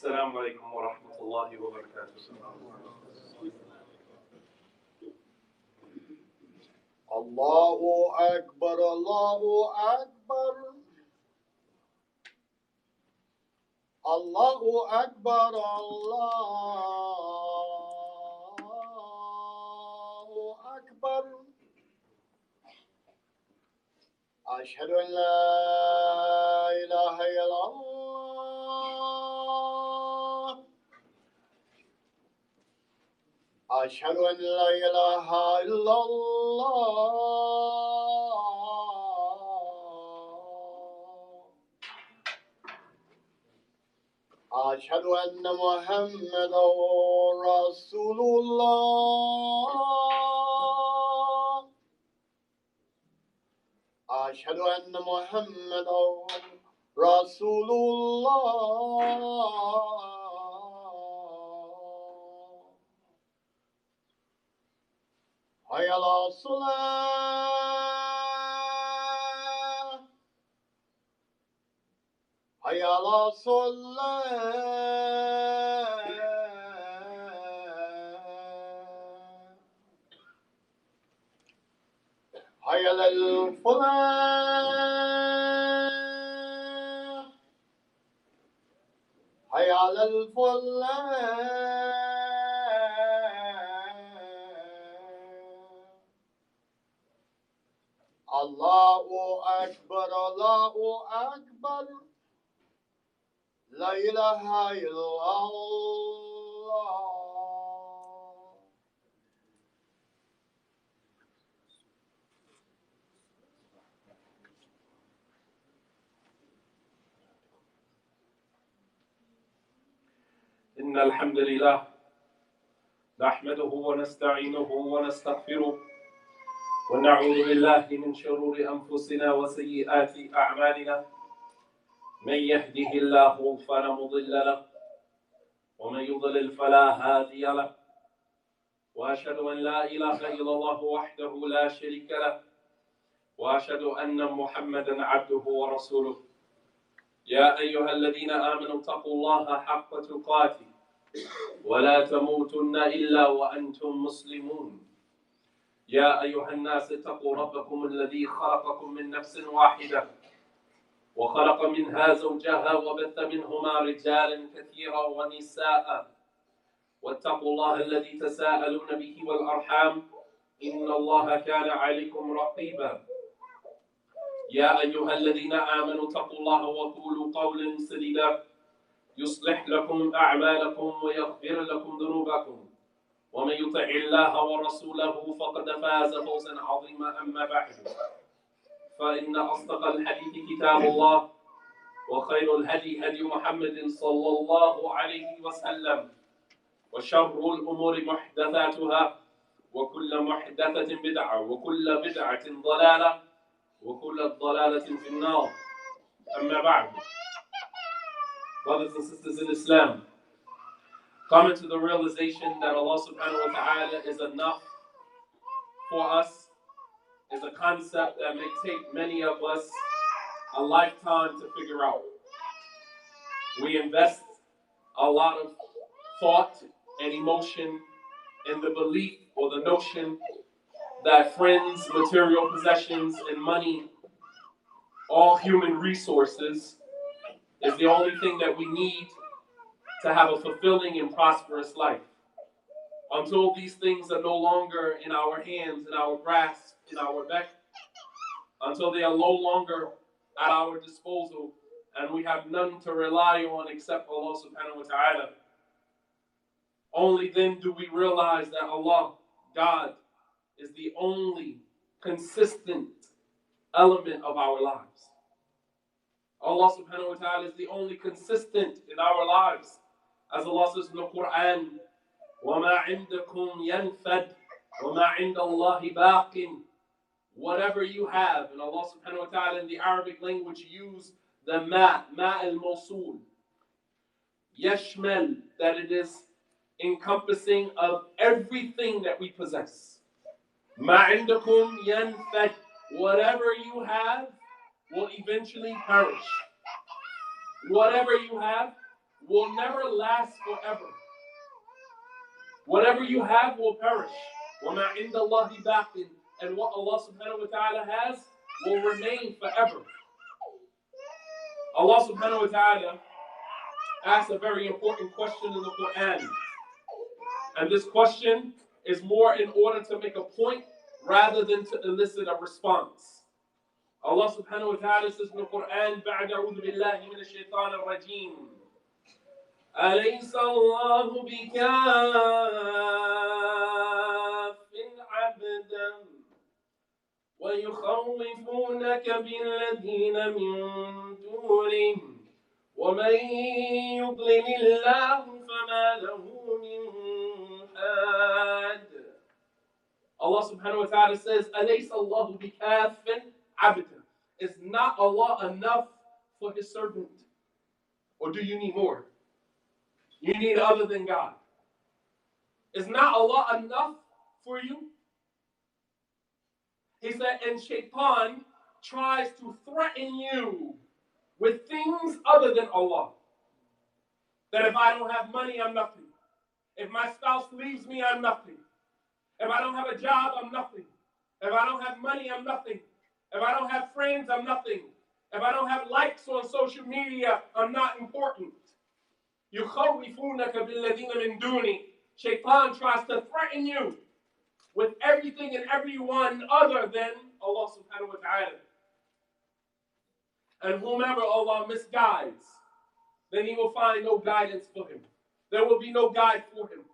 السلام عليكم ورحمة الله وبركاته. الله أكبر الله أكبر الله أكبر الله أكبر أشهد أن لا إله إلا الله أشهد أن لا إله إلا الله أشهد أن محمدا رسول الله أشهد أن محمدا رسول الله حي على الصلاة حي على الصلاة حي على الفلاح حي على الفلاح الله أكبر الله أكبر لا إله إلا الله. إن الحمد لله نحمده ونستعينه ونستغفره ونعوذ بالله من شرور أنفسنا وسيئات أعمالنا. من يهده الله فلا مضل له ومن يضلل فلا هادي له، وأشهد أن لا إله إلا الله وحده لا شريك له، وأشهد أن محمدا عبده ورسوله. يا أيها الذين آمنوا اتقوا الله حق تقاته ولا تموتن إلا وأنتم مسلمون. يا أيها الناس اتقوا ربكم الذي خلقكم من نفس واحدة وخلق منها زوجها وبث منهما رجالا كثيرا ونساء، واتقوا الله الذي تساءلون به والأرحام إن الله كان عليكم رقيبا. يا أيها الذين آمنوا اتقوا الله وقولوا قولا سديدا يصلح لكم أعمالكم ويغفر لكم ذنوبكم، ومن يطع الله ورسوله فقد فاز فوزا عظيما. أما بعد، فإن أصدق الحديث كتاب الله، وخير الهدي هدي محمد صلى الله عليه وسلم، وشر الأمور محدثاتها، وكل محدثة بدعة، وكل بدعة ضلالة، وكل ضلالة في النار. أما بعد, brothers and sisters in Islam, coming to the realization that Allah subhanahu wa ta'ala is enough for us is a concept that may take many of us a lifetime to figure out. We invest a lot of thought and emotion in the belief or the notion that friends, material possessions, and money, all human resources, is the only thing that we need to have a fulfilling and prosperous life. Until these things are no longer in our hands, in our grasp, in our beck, until they are no longer at our disposal, and we have none to rely on except Allah subhanahu wa ta'ala, only then do we realize that Allah, God, is the only consistent element of our lives. Allah subhanahu wa ta'ala is the only consistent in our lives. As Allah says in the Quran, وَمَا عِنْدَكُمْ يَنْفَدْ وَمَا عِنْدَ اللَّهِ بَاقٍ. Whatever you have, and Allah subhanahu wa ta'ala in the Arabic language use the ma al-mawsul, yashmal, that it is encompassing of everything that we possess. مَا عِنْدَكُمْ يَنْفَدْ. Whatever you have will eventually perish. Whatever you have will never last forever. Whatever you have will perish. وَمَا عِنْدَ اللَّهِ بَاقٍ. And what Allah subhanahu wa ta'ala has will remain forever. Allah subhanahu wa ta'ala asks a very important question in the Quran. And this question is more in order to make a point rather than to elicit a response. Allah subhanahu wa ta'ala says in the Quran, بَعْدَ أَعُوذُ بِاللَّهِ مِنَ الشَّيْطَانِ الرَّجِيمِ أَلَيْسَ اللَّهُ بِكَافٍ عَبْدًا وَيُخَوِّفُونَكَ بِالَّذِينَ مِن دُونِهِ وَمَن يُضْلِلِ اللَّهُ فَمَا لَهُ مِن هَادٍ. Allah subhanahu wa ta'ala says, أَلَيْسَ اللَّهُ بِكَافٍ عَبْدًا. Is not Allah enough for His servant? Or do you need more? You need other than God. Is not Allah enough for you? He said, and Shaitan tries to threaten you with things other than Allah. That if I don't have money, I'm nothing. If my spouse leaves me, I'm nothing. If I don't have a job, I'm nothing. If I don't have money, I'm nothing. If I don't have friends, I'm nothing. If I don't have likes on social media, I'm not important. يُخَوِّفُونَكَ بِالَّذِينَ مِن دُونِي. Shaitan tries to threaten you with everything and everyone other than Allah subhanahu wa ta'ala. And whomever Allah misguides, then He will find no guidance for him. There will be no guide for him.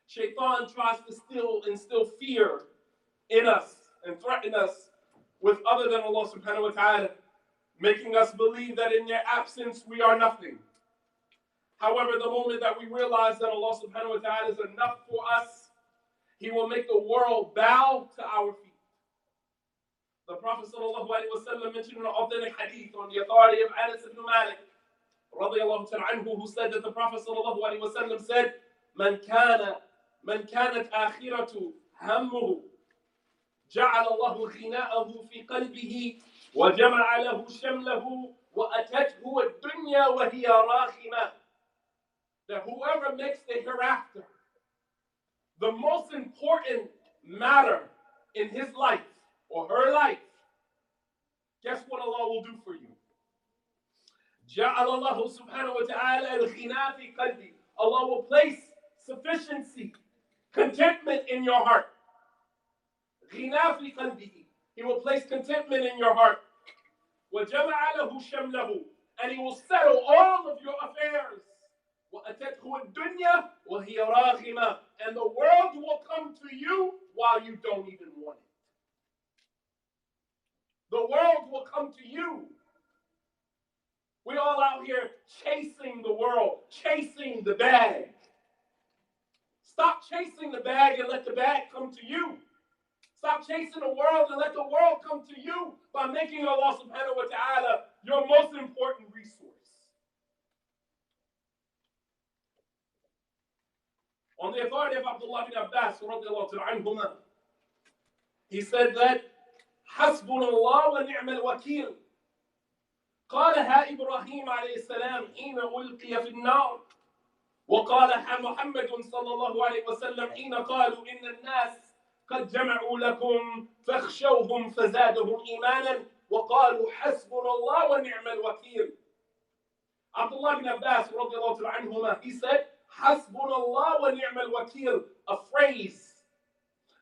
Shaitan tries to instill fear in us and threaten us with other than Allah subhanahu wa ta'ala, making us believe that in their absence we are nothing. However, the moment that we realize that Allah subhanahu wa ta'ala is enough for us, He will make the world bow to our feet. The Prophet sallallahu alaihi wasallam mentioned in an authentic hadith on the authority of Anas ibn Malik, radiyallahu ta'ala anhu, who said that the Prophet sallallahu alaihi wasallam said, من كانت آخرة همه جعل الله غناءه في قلبه وجمع له شمله وأتته الدنيا وهي راغمة. That whoever makes the hereafter the most important matter in his life or her life, guess what Allah will do for you? جعل الله سبحانه وتعالى الغناء في قلبي. Allah will place sufficiency, contentment in your heart. غناء في قلبه. He will place contentment in your heart. وجمع له شمله. And He will settle all of your affairs. وأتته الدنيا وهي راغمة. And the world will come to you while you don't even want it. The world will come to you. We're all out here chasing the world, chasing the bag. Stop chasing the bag and let the bag come to you. Stop chasing the world and let the world come to you by making Allah subhanahu wa ta'ala your most important resource. On the authority of Abdullah bin Abbas, radiallahu ta'ala anhuma, he said that حسبنا الله ونعم الوكيل. قالها إبراهيم عليه السلام حين ألقي في النار. وقالها محمد صلى الله عليه وسلم حين قالوا إن الناس قد جمعوا لكم فاخشوهم فزادهم إيمانا وقالوا حسبنا الله ونعم الوكيل. Abdullah bin Abbas radiallahu ta'ala anhuma, he said حسبنا الله ونعم الوكيل, a phrase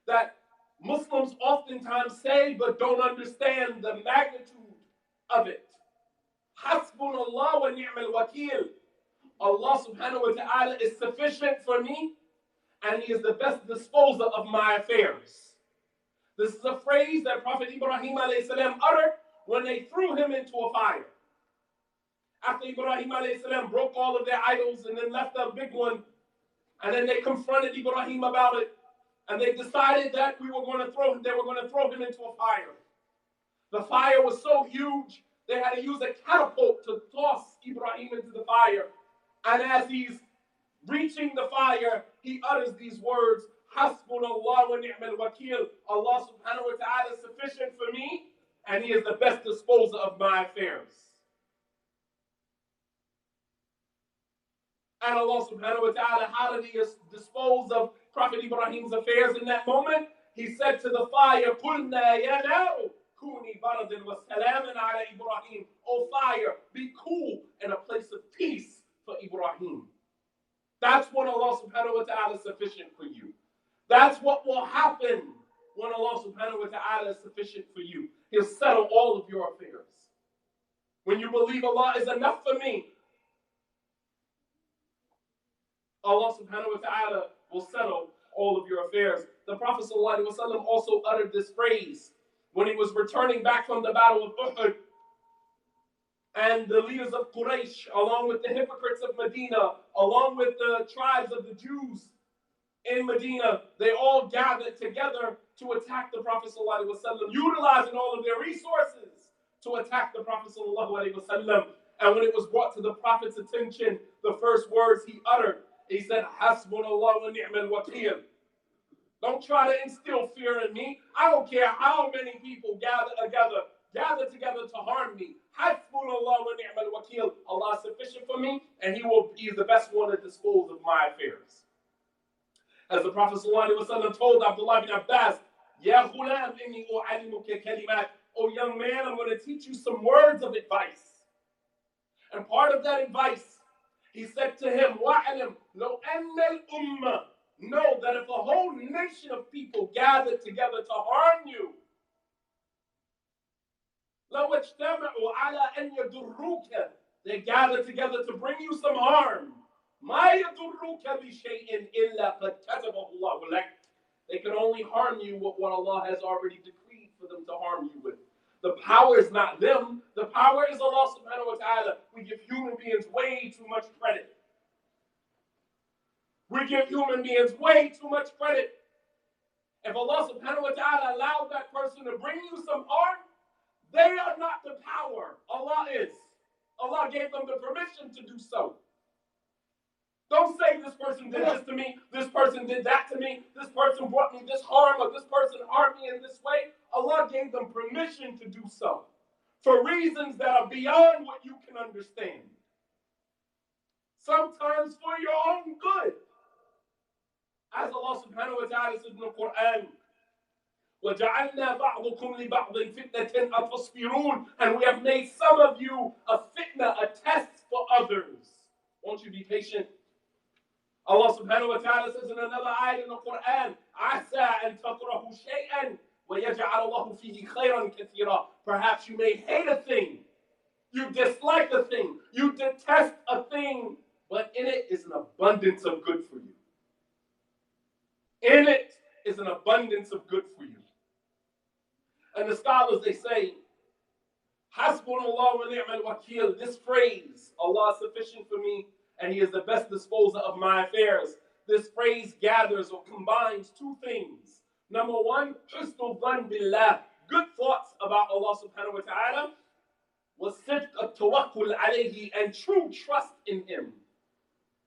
that Muslims oftentimes say but don't understand the magnitude of it. حسبنا الله ونعم الوكيل. Allah subhanahu wa ta'ala is sufficient for me and He is the best disposer of my affairs. This is a phrase that Prophet Ibrahim alayhi salam uttered when they threw him into a fire. After Ibrahim alayhi salam broke all of their idols and then left a big one, and then they confronted Ibrahim about it, and they decided that they were going to throw him into a fire. The fire was so huge, they had to use a catapult to toss Ibrahim into the fire. And as he's reaching the fire, he utters these words, Hasbunallah wa ni'mal wakil. Allah subhanahu wa ta'ala is sufficient for me, and He is the best disposer of my affairs. And Allah subhanahu wa ta'ala, how did he dispose of Prophet Ibrahim's affairs in that moment? He said to the fire, قُلْنَا يَا نَارُ كُونِي بَرْدًا وَسَلَامًا عَلَى إِبْرَاهِيمَ. O fire, be cool and a place of peace for Ibrahim. That's when Allah subhanahu wa ta'ala is sufficient for you. That's what will happen when Allah subhanahu wa ta'ala is sufficient for you. He'll settle all of your affairs. When you believe Allah is enough for me, Allah subhanahu wa ta'ala will settle all of your affairs. The Prophet sallallahu alaihi wasallam also uttered this phrase when he was returning back from the battle of Uhud. And the leaders of Quraysh, along with the hypocrites of Medina, along with the tribes of the Jews in Medina, they all gathered together to attack the Prophet ﷺ, utilizing all of their resources to attack the Prophet ﷺ. And when it was brought to the Prophet's attention, the first words he uttered, he said, Hasbunallah wa ni'mal wakeel. Don't try to instill fear in me. I don't care how many people gather together to harm me. Hasbunallah wa ni'mal wakeel. Allah is sufficient for me, and He is the best one to dispose of my affairs. As the Prophet ﷺ told Abdullah bin Abbas, Ya ghulam inni u'allimuka kalimat. Oh young man, I'm going to teach you some words of advice. And part of that advice, he said to him, Wa'alam law anna al-ummah. Know that if a whole nation of people gathered together to harm you, لو اجتمعوا على أن يضروك, they gathered together to bring you some harm. ما يضروك بشيء إلا قد كتبه الله لك. They can only harm you with what Allah has already decreed for them to harm you with. The power is not them. The power is Allah subhanahu wa ta'ala. We give human beings way too much credit. We give human beings way too much credit. If Allah subhanahu wa ta'ala allowed that person to bring you some harm, they are not the power. Allah is. Allah gave them the permission to do so. Don't say this person did this to me, this person did that to me, this person brought me this harm, or this person harmed me in this way. Allah gave them permission to do so for reasons that are beyond what you can understand. Sometimes for your own good. As Allah subhanahu wa ta'ala says in the Quran, وَجَعَلْنَا بَعْضُكُمْ لِبَعْضٍ فِتْنَةً أَتَصْبِرُونَ. And we have made some of you a fitna, a test for others. Won't you be patient? Allah subhanahu wa ta'ala says in another ayah in the Quran, عَسَىٰ أَن تَكْرَهُ شَيْئًا وَيَجْعَلَ اللَّهُ فِيهِ خَيْرًا كَثِيرًا. Perhaps you may hate a thing, you dislike a thing, you detest a thing, but in it is an abundance of good for you. In it is an abundance of good for you. And the scholars, they say, Hasbunallah wa ni'mal wakeel. This phrase, Allah is sufficient for me, and He is the best disposer of my affairs. This phrase gathers or combines two things. Number one, husnul dhan billah, good thoughts about Allah subhanahu wa ta'ala, wa sidq at-tawakkul alayhi, and true trust in Him.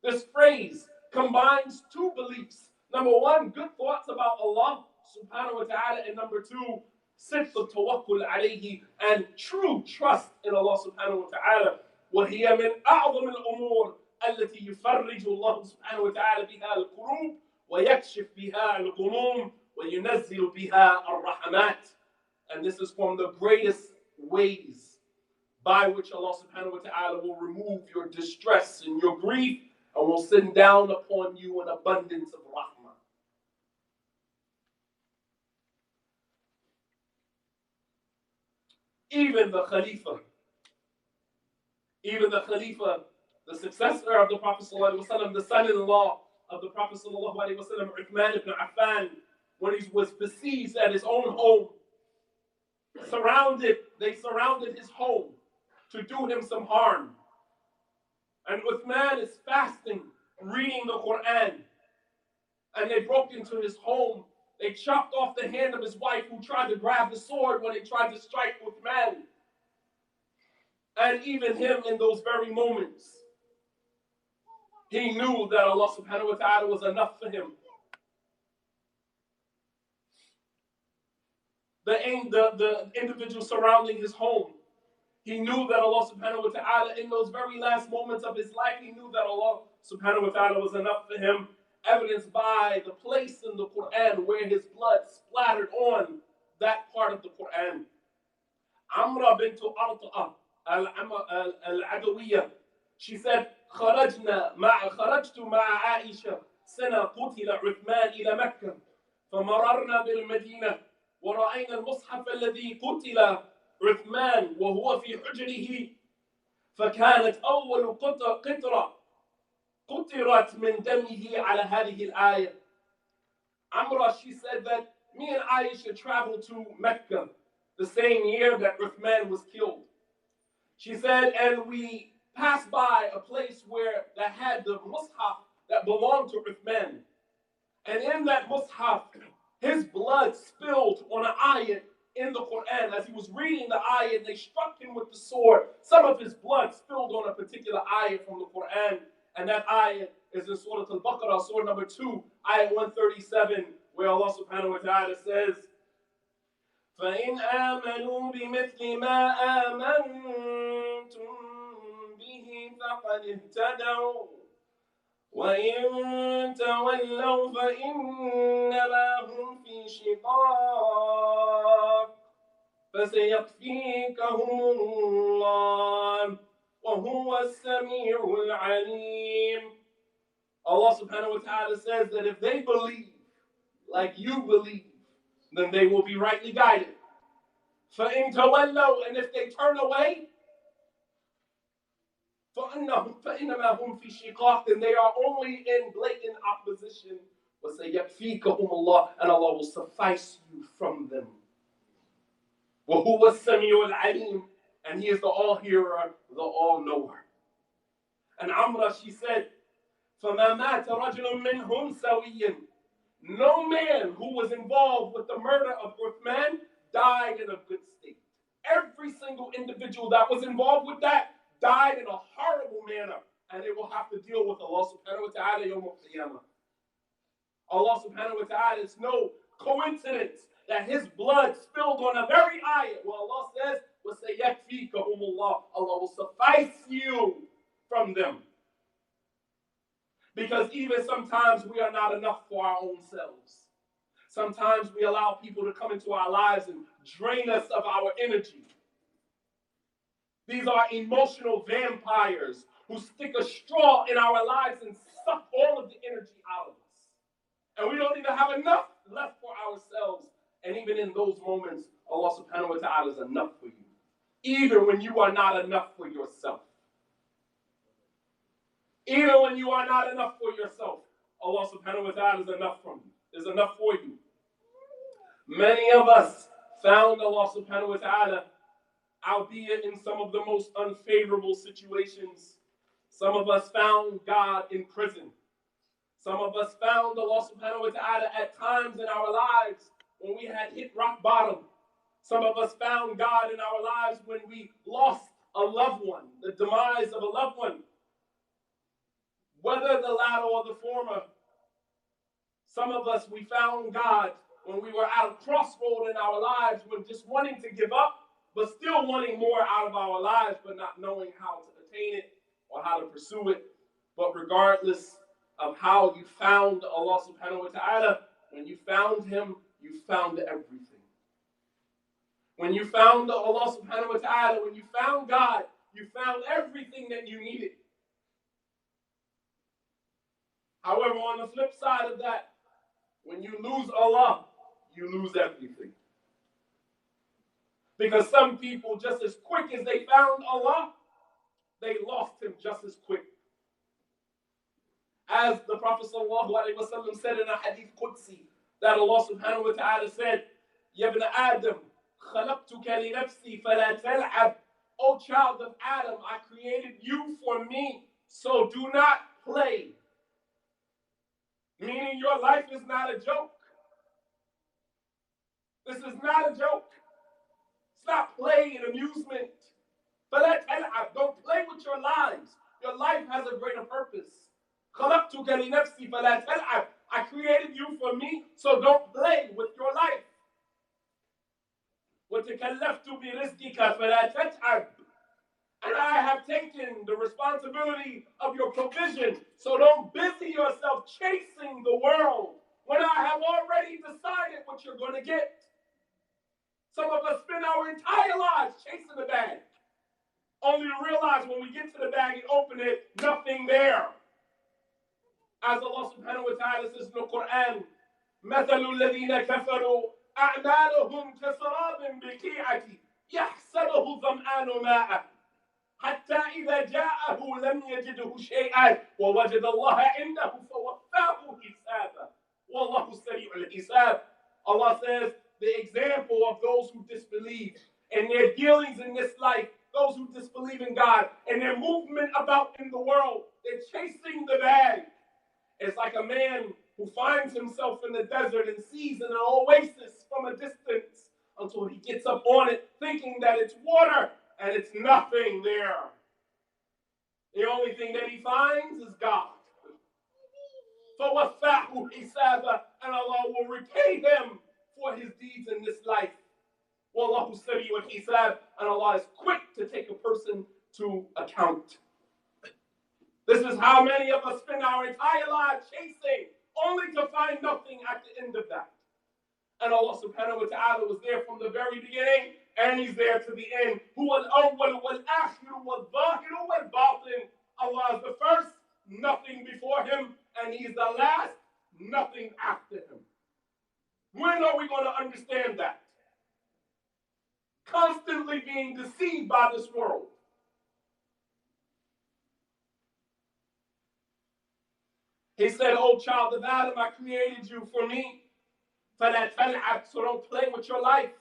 This phrase combines two beliefs. Number one, good thoughts about Allah subhanahu wa ta'ala, and number two, sidq at-tawakkul alayhi, and true trust in Allah subhanahu wa ta'ala. وهي من أعظم الأمور التي يفرج الله سبحانه وتعالى بها الكروب ويكشف بها الغموم وينزل بها الرحمات. And this is from the greatest ways by which Allah subhanahu wa ta'ala will remove your distress and your grief and will send down upon you an abundance of rahmah. Even the Khalifa, the successor of the Prophet ﷺ, the son-in-law of the Prophet ﷺ, Uthman ibn Affan, when he was besieged at his own home, they surrounded his home to do him some harm. And Uthman is fasting, reading the Quran, and they broke into his home. They chopped off the hand of his wife, who tried to grab the sword when they tried to strike Uthman. And even him, in those very moments, he knew that Allah subhanahu wa ta'ala was enough for him. The individual surrounding his home, he knew that Allah subhanahu wa ta'ala, in those very last moments of his life, he knew that Allah subhanahu wa ta'ala was enough for him, evidenced by the place in the Quran where his blood splattered on that part of the Quran. Amra bint Arta'a al-Adawiyya, she said, خرجت مع عائشة سنة قتل عثمان إلى مكة فمررنا بالمدينة ورأينا المصحف الذي قتل عثمان وهو في حجره فكانت أول قطرة قطرت من دمه على هذه الآية. Amra, she said that me and Aisha traveled to Mecca the same year that Uthman was killed. She said, and we passed by a place where that had the mushaf that belonged to Uthman. And in that mushaf, his blood spilled on an ayat in the Quran. As he was reading the ayat, they struck him with the sword. Some of his blood spilled on a particular ayat from the Quran. And that ayat is in Surah Al-Baqarah, Surah number 2, ayat 137, where Allah subhanahu wa ta'ala says, فَإِنْ آمَنُوا بِمِثْلِ مَا آمَنْتُمْ بِهِ فَقَدِ اهْتَدَوْا وَإِنْ تَوَلَّوْا فَإِنَّمَا هُمْ فِي شِقَاقٍ فَسَيَكْفِيكَهُمُ اللَّهُ وَهُوَ السَّمِيعُ الْعَلِيمُ. Allah subhanahu wa ta'ala says that if they believe like you believe, then they will be rightly guided. فَإِن تَوَلَّوْا, and if they turn away, فَإِنَّمَا هُمْ فِي شِقَاقٍ, then they are only in blatant opposition. وَسَيَكْفِيكَهُمُ اللَّهُ, and Allah will suffice you from them. وَهُوَ السَّمِيعُ الْعَلِيمُ, and He is the all-hearer, the all-knower. And Amra, she said, فَمَا مَاتَ رَجُلٌ مِّنْهُمْ سَوِيًّا, no man who was involved with the murder of Uthman died in a good state. Every single individual that was involved with that died in a horrible manner, and they will have to deal with Allah subhanahu wa ta'ala yawm al-qiyamah. Allah subhanahu wa ta'ala, it's no coincidence that his blood spilled on a very ayat where Allah says, وَسَيَكْفِيكَهُمُ اللَّهُ, Allah will suffice you from them. Because even sometimes we are not enough for our own selves. Sometimes we allow people to come into our lives and drain us of our energy. These are emotional vampires who stick a straw in our lives and suck all of the energy out of us. And we don't even have enough left for ourselves. And even in those moments, Allah subhanahu wa ta'ala is enough for you. Even when you are not enough for yourself. Even when you are not enough for yourself, Allah subhanahu wa ta'ala is enough from you. Is enough for you. Many of us found Allah subhanahu wa ta'ala, albeit in some of the most unfavorable situations. Some of us found God in prison. Some of us found Allah subhanahu wa ta'ala at times in our lives when we had hit rock bottom. Some of us found God in our lives when we lost a loved one, the demise of a loved one. Whether the latter or the former, some of us, we found God when we were at a crossroad in our lives, when just wanting to give up, but still wanting more out of our lives, but not knowing how to attain it or how to pursue it. But regardless of how you found Allah subhanahu wa ta'ala, when you found Him, you found everything. When you found Allah subhanahu wa ta'ala, when you found God, you found everything that you needed. However, on the flip side of that, when you lose Allah, you lose everything. Because some people, just as quick as they found Allah, they lost Him just as quick. As the Prophet ﷺ said in a hadith Qudsi, that Allah subhanahu wa ta'ala said, Ya ibn Adam, khalaqtuka li nafsi fala tal'ab. O child of Adam, I created you for me, so do not play. Meaning your life is not a joke. This is not a joke. It's not play and amusement. Don't play with your lives. Your life has a greater purpose. I created you for me, so don't play with your life. And I have taken the responsibility of your provision. So don't busy yourself chasing the world when I have already decided what you're going to get. Some of us spend our entire lives chasing the bag, only to realize when we get to the bag and open it, nothing there. As Allah subhanahu wa ta'ala says in the Quran, مثل الذين كفروا أعمالهم كسراب بقيعة يحسبه ظمآن ماء حتى إذا جاءه لم يجده شيئا ووجد الله عنده فوفاه حسابه والله سريع الحساب. Allah says the example of those who disbelieve and their dealings in this life, those who disbelieve in God and their movement about in the world, they're chasing the bag. It's like a man who finds himself in the desert and sees an oasis from a distance until he gets up on it thinking that it's water and it's nothing there. The only thing that he finds is God. فَوَفَّاهُ حِسَابًا, and Allah will repay him for his deeds in this life. وَاللَّهُ سَرِيعُ الْحِسَابِ, and Allah is quick to take a person to account. This is how many of us spend our entire lives chasing, only to find nothing at the end of that. And Allah subhanahu wa ta'ala was there from the very beginning, and He's there to the end. هُوَ الْأَوَّلُ وَالْآخِرُ وَالظَّاهِرُ وَالْبَاطِنُ. Allah is the first, nothing before Him, and He's the last, nothing after Him. When are we going to understand that? Constantly being deceived by this world. He said, "O child of Adam, I created you for me. فَلَا تَلْعَبْ, so don't play with your life.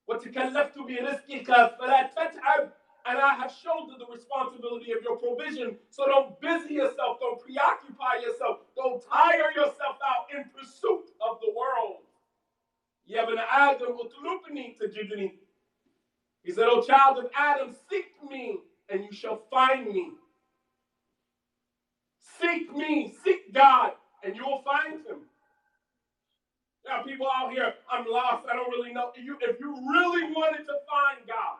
وَتَكَلَّفْتُ بِرِزْقِكَ فَلَا تَتْعَبْ, and I have shouldered the responsibility of your provision. So don't busy yourself, don't preoccupy yourself, don't tire yourself out in pursuit of the world. يَا بْنَ آدَمْ اُطْلُبْنِي تَجِدْنِي." He said, "O child of Adam, seek me, and you shall find me." Seek me, seek God, and you will find Him. Now, people out here, I'm lost, I don't really know. If you really wanted to find God,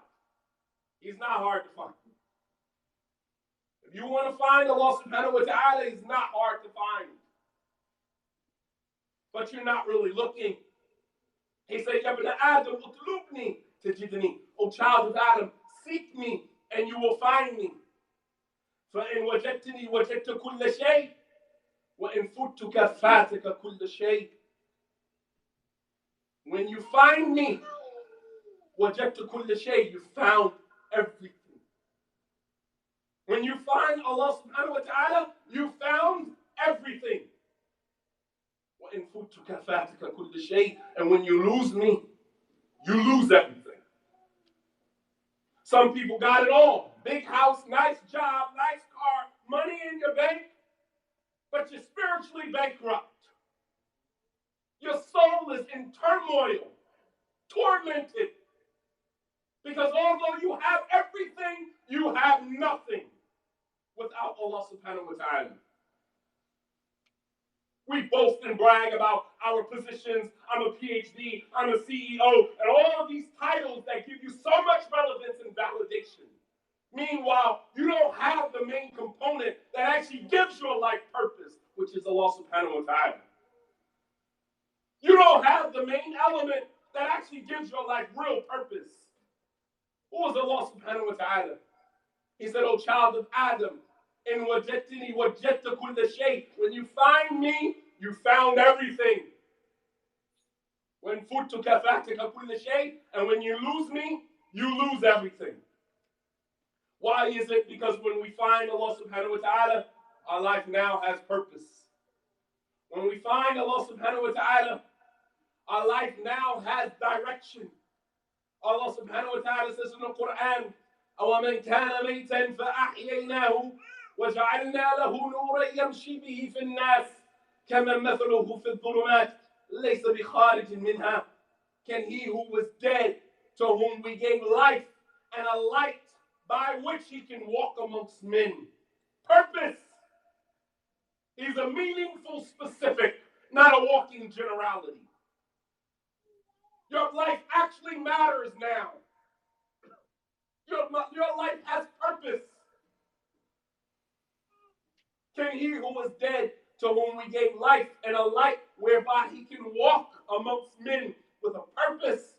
He's not hard to find. If you want to find Allah subhanahu wa ta'ala, He's not hard to find. But you're not really looking. He said, "Ya ibn Adam, utlubni tajidni." O child of Adam, seek me, and you will find me. فَإِنْ وَجَدْتَنِي وَجَدْتَ كُلَّ شَيْءٍ وَإِنْ فُتْتُكَ فَاتَكَ كُلَّ شَيْءٍ. When you find me, وَجَدْتَ كُلَّ شَيْءٍ, you found everything. When you find Allah subhanahu wa ta'ala, you found everything. وَإِنْ فُتْتُكَ فَاتَكَ كُلَّ شَيْءٍ, and when you lose me, you lose everything. Some people got it all. Big house, nice job, nice car, money in your bank, but you're spiritually bankrupt. Your soul is in turmoil, tormented, because although you have everything, you have nothing without Allah subhanahu wa ta'ala. We boast and brag about our positions. I'm a PhD, I'm a CEO, and all of these titles that give you so much relevance and validation. Meanwhile, you don't have the main component that actually gives your life purpose, which is Allah subhanahu wa ta'ala. You don't have the main element that actually gives your life real purpose. Who is Allah subhanahu wa ta'ala? He said, "O child of Adam, in wajadtini wajadta kulla shay." When you find me, you found everything. When futtuka fatika kulla shay, and when you lose me, you lose everything. Why is it? Because when we find Allah subhanahu wa ta'ala, our life now has purpose. When we find Allah subhanahu wa ta'ala, our life now has direction. Allah subhanahu wa ta'ala says in the Quran, أَوَمَنْ كَانَ مَيْتًا فَأَحْيَيْنَاهُ وَجَعَلْنَا لَهُ نُورًا يَمْشِي بِهِ فِي النَّاسِ كَمَنْ مَثَلُهُ فِي الظُّلُمَاتِ لَيْسَ بِخَارِجٍ مِنْهَا. Can he who was dead, to whom we gave life and a light by which he can walk amongst men. Purpose. He's a meaningful specific, not a walking generality. Your life actually matters now. Your life has purpose. Can he who was dead, to whom we gave life and a light whereby he can walk amongst men with a purpose,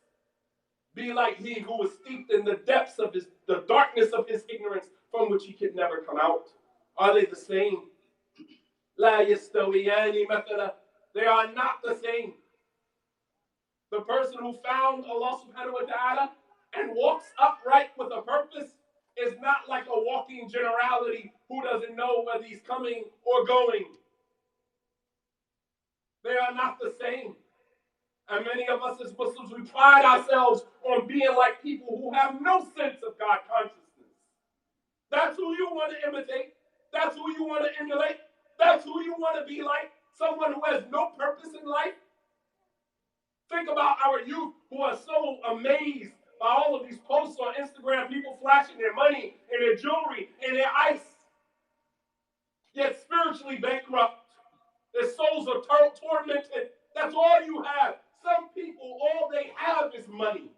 be like he who was steeped in the depths of the darkness of his ignorance, from which he could never come out? Are they the same? لا يستويان مثلا. They are not the same. The person who found Allah subhanahu wa ta'ala and walks upright with a purpose is not like a walking generality who doesn't know whether he's coming or going. They are not the same. And many of us as Muslims, we pride ourselves on being like people who have no sense of God consciousness. That's who you want to imitate. That's who you want to emulate. That's who you want to be like. Someone who has no purpose in life. Think about our youth who are so amazed by all of these posts on Instagram, people flashing their money and their jewelry and their ice, yet spiritually bankrupt. Their souls are tormented. That's all you have. Some people, all they have is money.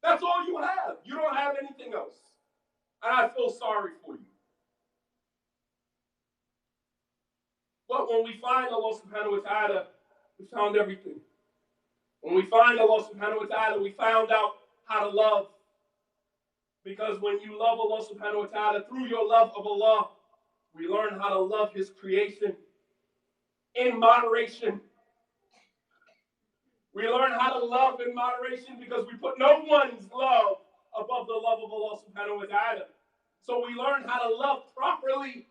That's all you have. You don't have anything else. And I feel sorry for you. But when we find Allah subhanahu wa ta'ala, we found everything. When we find Allah subhanahu wa ta'ala, we found out how to love. Because when you love Allah subhanahu wa ta'ala, through your love of Allah, we learn how to love His creation in moderation. We learn how to love in moderation because we put no one's love above the love of Allah subhanahu wa ta'ala. So we learn how to love properly.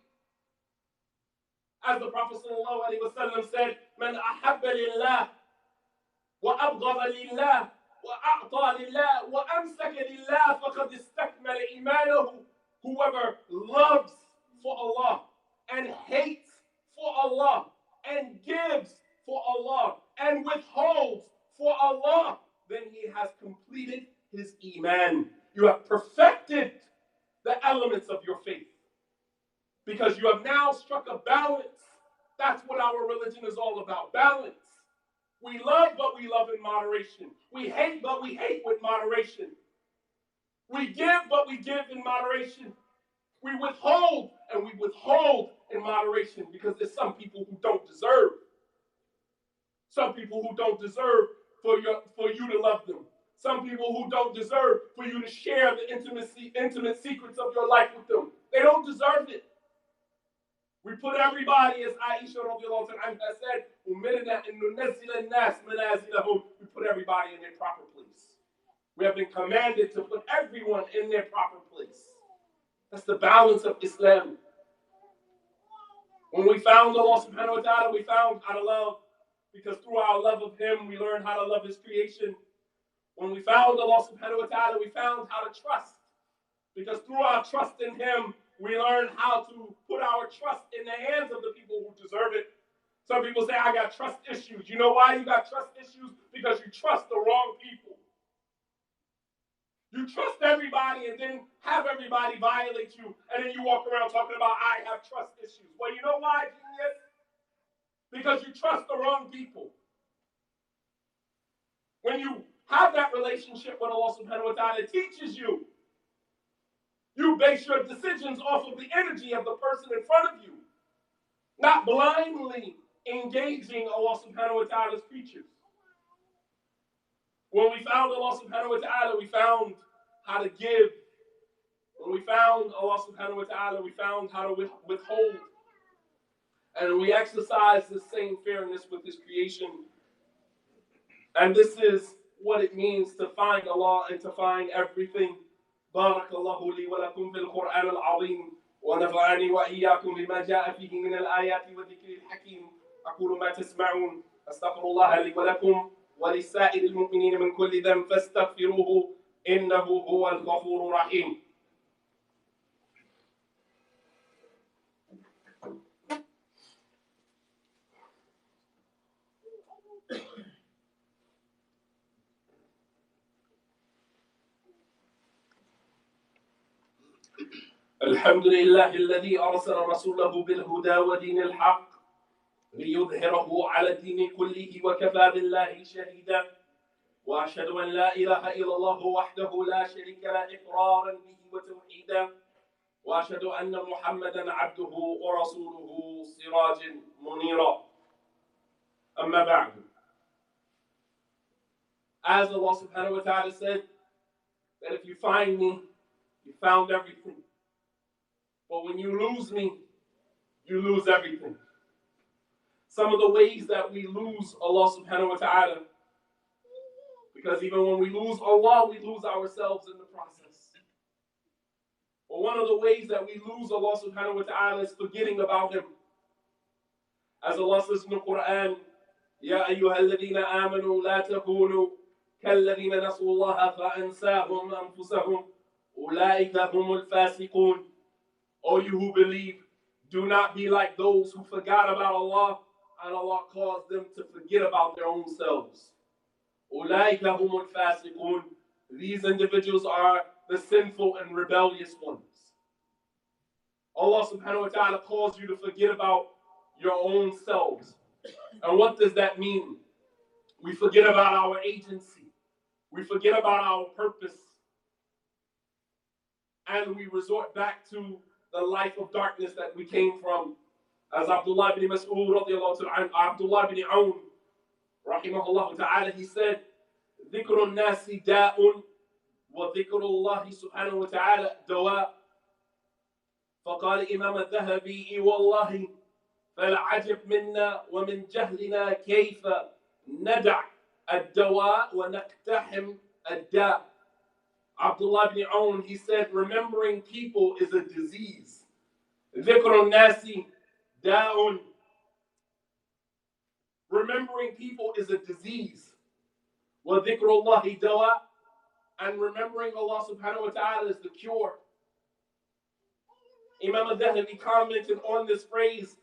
As the Prophet sallallahu alaihi wasallam said, "Man ahabba lillah, wa abghada lillah, wa a'ta lillah, wa amsaka lillah, faqad istakmala imanahu." Whoever loves for Allah and hates for Allah and gives for Allah and withholds for Allah, then he has completed his iman. You have perfected the elements of your faith. Because you have now struck a balance. That's what our religion is all about, balance. We love, but we love in moderation. We hate, but we hate with moderation. We give, but we give in moderation. We withhold, and we withhold in moderation because there's some people who don't deserve. Some people who don't deserve for you to love them. Some people who don't deserve for you to share the intimate secrets of your life with them. They don't deserve it. We put everybody, as Aisha radiallahu anha said, we put everybody in their proper place. We have been commanded to put everyone in their proper place. That's the balance of Islam. When we found Allah subhanahu wa ta'ala, we found how to love, because through our love of Him, we learned how to love His creation. When we found Allah subhanahu wa ta'ala, we found how to trust, because through our trust in Him, we learn how to put our trust in the hands of the people who deserve it. Some people say, I got trust issues. You know why you got trust issues? Because you trust the wrong people. You trust everybody and then have everybody violate you, and then you walk around talking about, I have trust issues. Well, you know why, genius? Because you trust the wrong people. When you have that relationship with Allah subhanahu wa ta'ala, it teaches you. You base your decisions off of the energy of the person in front of you, not blindly engaging Allah subhanahu wa ta'ala's creatures. When we found Allah subhanahu wa ta'ala, we found how to give. When we found Allah subhanahu wa ta'ala, we found how to withhold. And we exercise the same fairness with His creation. And this is what it means to find Allah and to find everything. بارك الله لي ولكم في القرآن العظيم ونفعني وإياكم بما جاء فيه من الآيات والذكر الحكيم. أقول ما تسمعون أستغفر الله لي ولكم ولسائر المؤمنين من كل ذنب فاستغفروه إنه هو الغفور الرحيم. الحمد لله الذي أرسل رسوله بالهدى ودين الحق ليظهره على الدين كله وكفى بالله شهيدا وأشهد أن لا إله إلا الله وحده لا شريك له إقرارا به وتوحيدا وأشهد أن محمدا عبده ورسوله سراجا منيرا أما بعد. As Allah subhanahu wa ta'ala said, that if you find me, you found everything. But when you lose me, you lose everything. Some of the ways that we lose Allah subhanahu wa ta'ala, because even when we lose Allah, we lose ourselves in the process. But one of the ways that we lose Allah subhanahu wa ta'ala is forgetting about Him. As Allah says in the Quran, يَا أَيُّهَا الَّذِينَ آمَنُوا لَا تَكُونُوا كَالَّذِينَ نَسُوا اللَّهَ فَأَنْسَاهُمْ أَنفُسَهُمْ أُولَٰئِكَ هُمُ الْفَاسِقُونَ. O you who believe, do not be like those who forgot about Allah, and Allah caused them to forget about their own selves. أُولَٰئِكَ هُمُ الْفَاسِقُونَ. These individuals are the sinful and rebellious ones. Allah subhanahu wa ta'ala calls you to forget about your own selves. And what does that mean? We forget about our agency. We forget about our purpose. And we resort back to the life of darkness that we came from. As Abdullah ibn Mas'ud radiallahu ta'ala, Abdullah ibn Awn rahimahullah ta'ala, he said, ذِكْرُ النَّاسِ دَاءٌ وَذِكْرُ اللَّهِ سُبْحَانَهُ وَتَعَالَى دَوَاءٌ. فقال إمام الذهبي والله فالعجب منا ومن جهلنا كيف ندع الدواء ونقتحم الداء. Abdullah ibn Awn, he said, remembering people is a disease. ذِكْرُ النَّاسِ دَاءٌ. Remembering people is a disease. وَذِكْرُ اللَّهِ دَوَاءٌ. And remembering Allah subhanahu wa ta'ala is the cure. Imam al-Dhahabi commented on this phrase,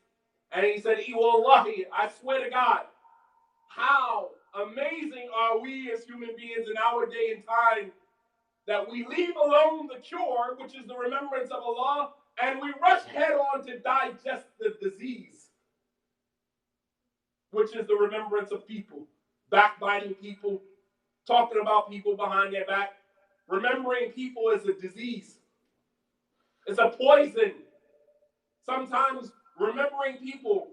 and he said, Wallahi, I swear to God, how amazing are we as human beings in our day and time that we leave alone the cure, which is the remembrance of Allah, and we rush head on to digest the disease, which is the remembrance of people, backbiting people, talking about people behind their back. Remembering people is a disease. It's a poison. Sometimes remembering people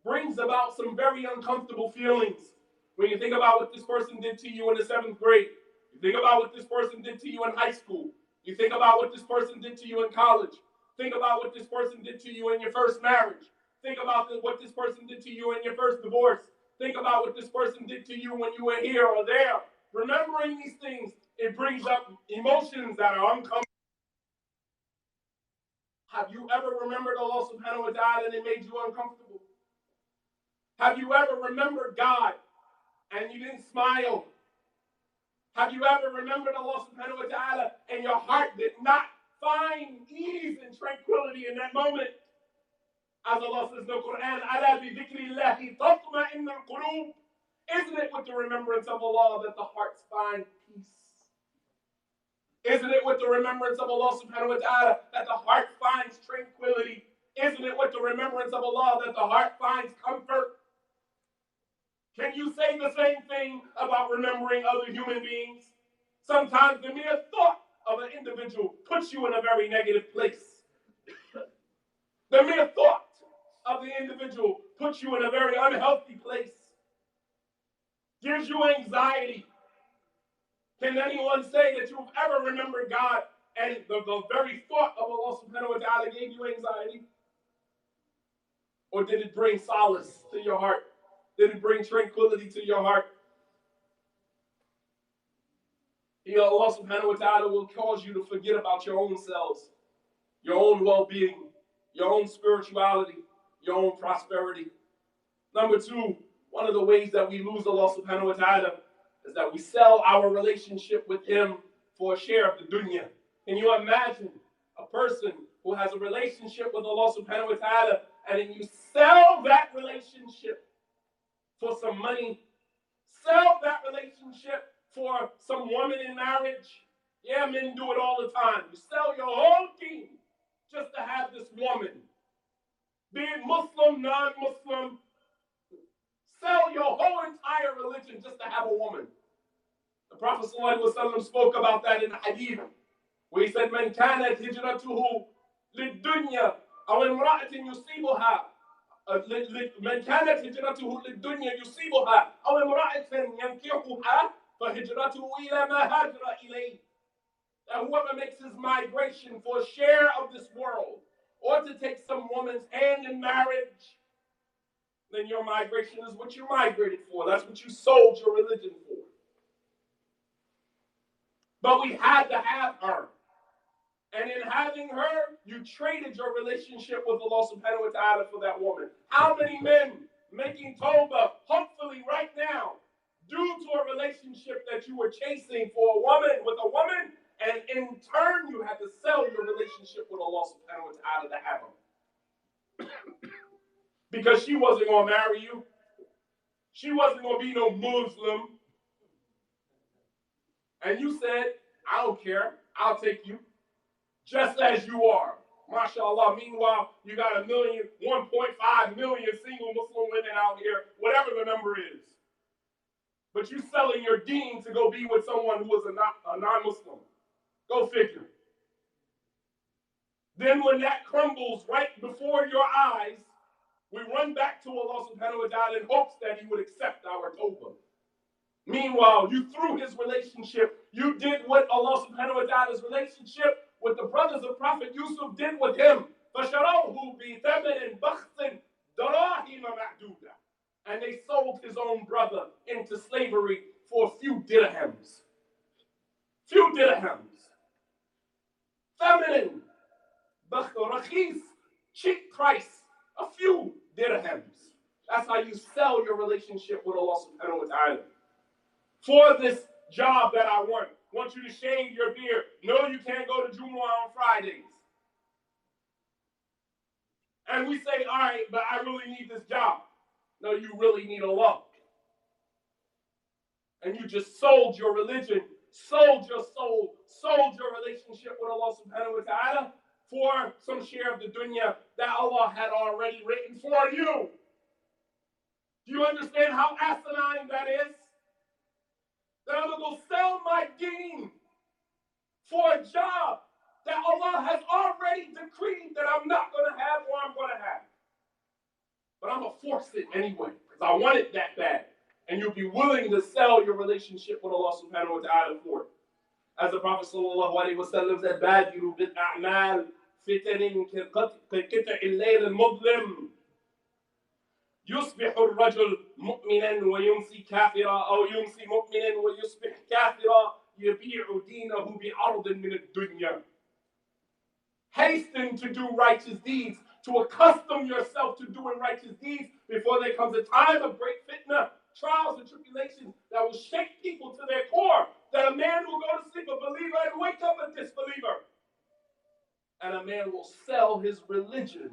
brings about some very uncomfortable feelings. When you think about what this person did to you in the 7th grade, you think about what this person did to you in high school, you think about what this person did to you in college, think about what this person did to you in your first marriage, think about what this person did to you in your first divorce, think about what this person did to you when you were here or there. Remembering these things, it brings up emotions that are uncomfortable. Have you ever remembered Allah subhanahu wa ta'ala and it made you uncomfortable? Have you ever remembered God and you didn't smile? Have you ever remembered Allah subhanahu wa ta'ala and your heart did not find ease and tranquility in that moment? As Allah says in the Quran, أَلَا بِذِكْرِ اللَّهِ تَطْمَئِنُّ الْقُلُوبُ. Isn't it with the remembrance of Allah that the hearts find peace? Isn't it with the remembrance of Allah subhanahu wa ta'ala that the heart finds tranquility? Isn't it with the remembrance of Allah that the heart finds comfort? Can you say the same thing about remembering other human beings? Sometimes the mere thought of an individual puts you in a very negative place. The mere thought of the individual puts you in a very unhealthy place. Gives you anxiety. Can anyone say that you've ever remembered God and the very thought of Allah subhanahu wa ta'ala gave you anxiety? Or did it bring solace to your heart? Did it bring tranquility to your heart? Here Allah subhanahu wa ta'ala will cause you to forget about your own selves, your own well-being, your own spirituality, your own prosperity. Number 2, one of the ways that we lose Allah subhanahu wa ta'ala is that we sell our relationship with Him for a share of the dunya. Can you imagine a person who has a relationship with Allah subhanahu wa ta'ala and then you sell that relationship for some money, sell that relationship for some woman in marriage? Yeah, men do it all the time. You sell your whole team just to have this woman. Be it Muslim, non-Muslim, sell your whole entire religion just to have a woman. The Prophet ﷺ spoke about that in the hadith, where he said, "Man kanat hijratuhu lid-dunya aw imra'atin yusibuha." من كانت هجرته للدنيا يصيبها أو امرأة ينكحها فهجرته إلى ما هاجر إليه. That whoever makes his migration for a share of this world, or to take some woman's hand in marriage, then your migration is what you migrated for. That's what you sold your religion for. But we had to have her. And in having her, you traded your relationship with Allah subhanahu wa ta'ala for that woman. How many men making tawbah, hopefully right now, due to a relationship that you were chasing for a woman, with a woman, and in turn you had to sell your relationship with Allah subhanahu wa ta'ala to have her. Because she wasn't going to marry you. She wasn't going to be no Muslim. And you said, I don't care, I'll take you. Just as you are. MashaAllah. Meanwhile, you got 1.5 million single Muslim women out here, whatever the number is. But you selling your deen to go be with someone who is a non-Muslim. Go figure. Then when that crumbles right before your eyes, we run back to Allah subhanahu wa ta'ala in hopes that He would accept our tawbah. Meanwhile, you through His relationship, you did what Allah subhanahu wa ta'ala's relationship with the brothers of Prophet Yusuf did with him. And they sold his own brother into slavery for a few dirhams. Few dirhams. Feminine. Rakhis. Cheap price. A few dirhams. That's how you sell your relationship with Allah subhanahu wa ta'ala. For this job that I want you to shave your beard. No, you can't go to Jumu'ah on Fridays. And we say, all right, but I really need this job. No, you really need Allah. And you just sold your religion, sold your soul, sold your relationship with Allah subhanahu wa ta'ala for some share of the dunya that Allah had already written for you. Do you understand how asinine that is? That I'm going to go sell my deen for a job that Allah has already decreed that I'm not going to have or I'm going to have. But I'm going to force it anyway because I want it that bad. And you'll be willing to sell your relationship with Allah subhanahu wa ta'ala for it. As the Prophet sallallahu alayhi wa sallam said, بَادِرُوا بِالْأَعْمَالِ فِتَنٍ كَقِطْعِ اللَّيْلِ الْمُظْلِمِ يصبح الرجل مؤمنا ويمسي كافرا أو يمسي مؤمنا ويصبح كافرا يبيع دينه بعرض من الدنيا. Hasten to do righteous deeds, to accustom yourself to doing righteous deeds before there comes a time of great fitna, trials and tribulations that will shake people to their core, that a man will go to sleep a believer and wake up a disbeliever. And a man will sell his religion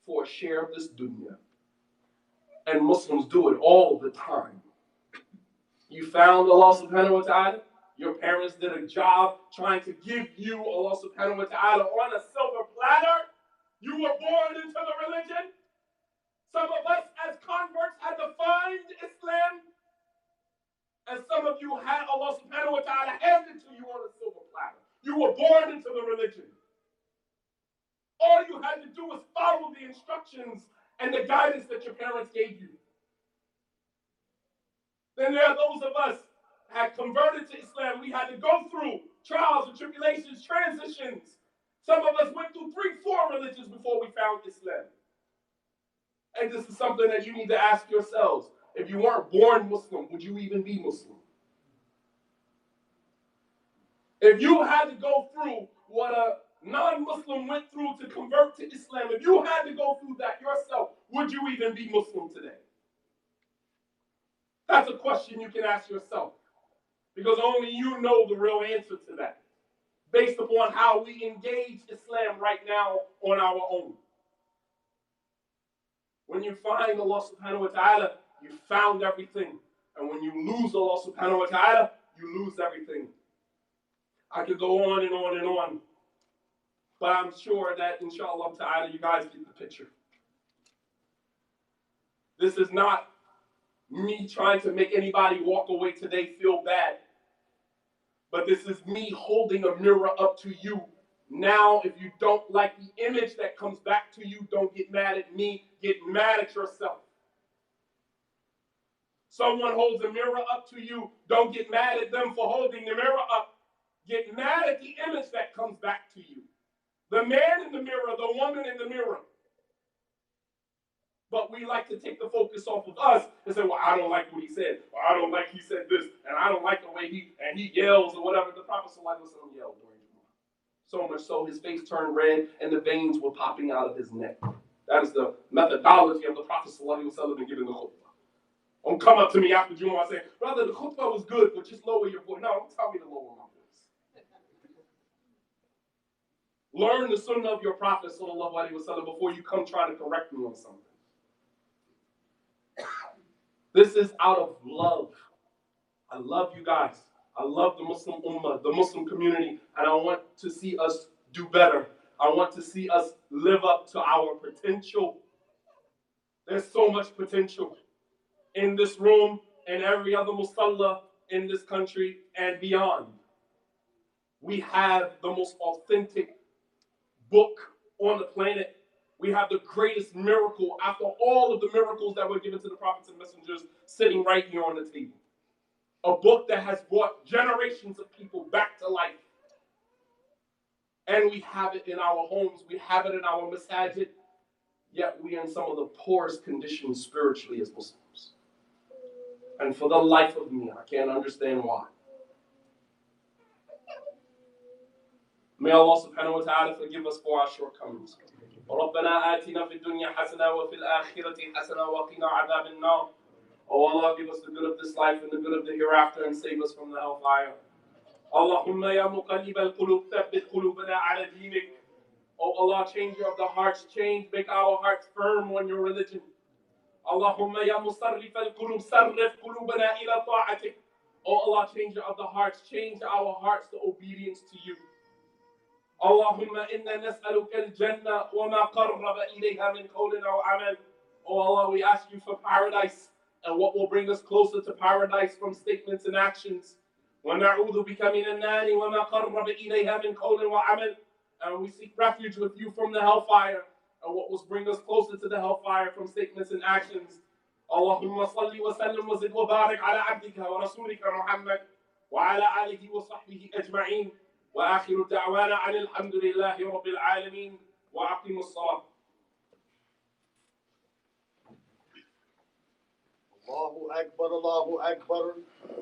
for a share of this dunya. And Muslims do it all the time. You found Allah subhanahu wa ta'ala. Your parents did a job trying to give you Allah subhanahu wa ta'ala on a silver platter. You were born into the religion. Some of us as converts had to find Islam. And some of you had Allah subhanahu wa ta'ala handed to you on a silver platter. You were born into the religion. All you had to do was follow the instructions and the guidance that your parents gave you. Then there are those of us who had converted to Islam. We had to go through trials and tribulations, transitions. Some of us went through 3-4 religions before we found Islam. And this is something that you need to ask yourselves. If you weren't born Muslim, would you even be Muslim? If you had to go through what a non-Muslim went through to convert to Islam, if you had to go through that yourself, would you even be Muslim today? That's a question you can ask yourself, because only you know the real answer to that, based upon how we engage Islam right now on our own. When you find Allah subhanahu wa ta'ala, you found everything. And when you lose Allah subhanahu wa ta'ala, you lose everything. I could go on and on and on. But I'm sure that, inshallah ta'ala, you guys get the picture. This is not me trying to make anybody walk away today feel bad. But this is me holding a mirror up to you. Now, if you don't like the image that comes back to you, don't get mad at me. Get mad at yourself. Someone holds a mirror up to you. Don't get mad at them for holding the mirror up. Get mad at the image that comes back to you. The man in the mirror, the woman in the mirror. But we like to take the focus off of us and say, well, I don't like what he said. Or I don't like he said this. And I don't like the way he yells or whatever. The Prophet ﷺ yelled during Jumu'ah. So much so his face turned red and the veins were popping out of his neck. That is the methodology of the Prophet ﷺ in giving the khutbah. Don't come up to me after Jumu'ah and say, brother, the khutbah was good, but just lower your voice. No, don't tell me to lower my voice. Learn the sunnah of your Prophet ﷺ before you come trying to correct me on something. This is out of love. I love you guys. I love the Muslim Ummah, the Muslim community, and I want to see us do better. I want to see us live up to our potential. There's so much potential in this room and every other musalla in this country and beyond. We have the most authentic book on the planet. We have the greatest miracle after all of the miracles that were given to the prophets and messengers sitting right here on the table. A book that has brought generations of people back to life. And we have it in our homes. We have it in our masajid. Yet we are in some of the poorest conditions spiritually as Muslims. And for the life of me, I can't understand why. May Allah subhanahu wa ta'ala forgive us for our shortcomings. رَبَّنَا آتِنَا فِي الدُّنْيَا حَسَنَةً وَفِي الْآخِرَةِ حَسَنَةً وَقِنَا عَذَابَ النَّارِ. Oh Allah, give us the good of this life and the good of the hereafter and save us from the hellfire. Allahumma ya muqallib al-qulub, thabbit qulubana ala dinik. Oh Allah, changer of the hearts, make our hearts firm on your religion. Allahumma ya musarrif al-qulub, sarrif qulubana ila ta'atik. Oh Allah, changer of the hearts, change our hearts to obedience to you. Allahumma inna nas'aluka al-jannah wa ma qarraba ilayha min qawlin aw amal. Oh Allah, we ask you for paradise and what will bring us closer to paradise from statements and actions. وَنَعُوذُ بِكَ مِنَ النَّارِ وَمَا قَرَّبَ إِلَيْهَا مِنْ قَوْلٍ وَعَمَلٍ. And we seek refuge with you from the hellfire and what will bring us closer to the hellfire from statements and actions. اللهم صل وسلم وزد وبارك على عبدك ورسولك محمد وعلى آله وصحبه أجمعين وآخر دعوانا عن الحمد لله رب العالمين وأقيموا الصلاة. Allahu Akbar, Allahu Akbar,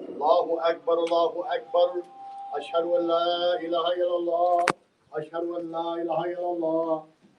Allahu Akbar, Allahu Akbar. Ashhadu an la ilaha illallah. Ashhadu an la ilaha illallah.